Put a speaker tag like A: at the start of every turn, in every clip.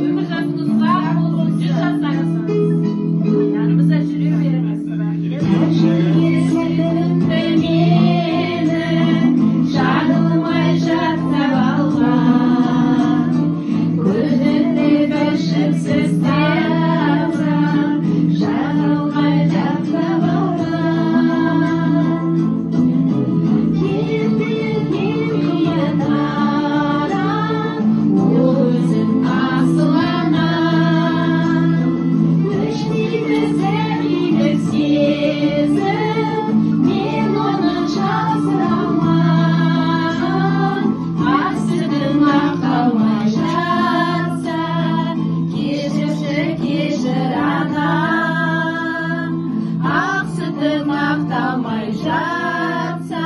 A: Ömür жасыңыз ұзақ болсын, 100 жасаңыз. Yanımıza жүре беріңіз.
B: Жағылмай жатса алған, көзіңді кіршіксіз тапсам, жағылмай жатса алған. Кетпеген қиянаттан, өзің асыланам. Іштегі сәбилік сезім, мен оны жасыра алман. Ақсыдың ақталмай жатса, кешірші кешір анам. Ақсыдың ақталмай жатса,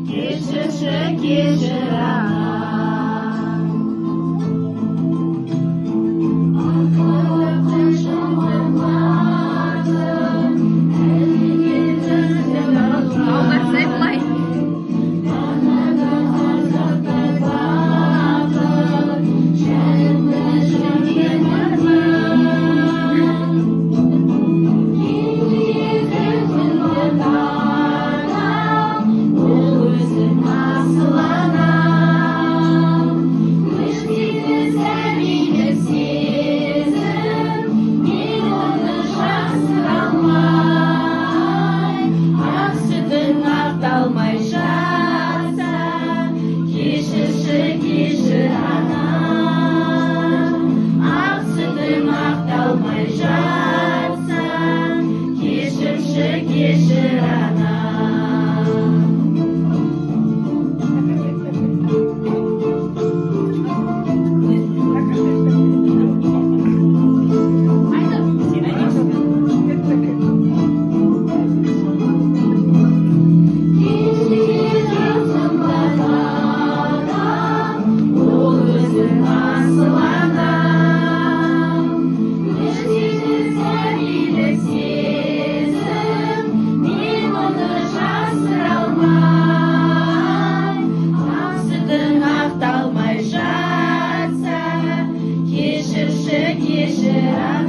B: кешірші кешір анам. Ақталмай жатса, кешірші кешір анам. Ақсыдың ақталмай жатса, кешірші кешір анам. Ақталмай жатса, кешірші кешір анам.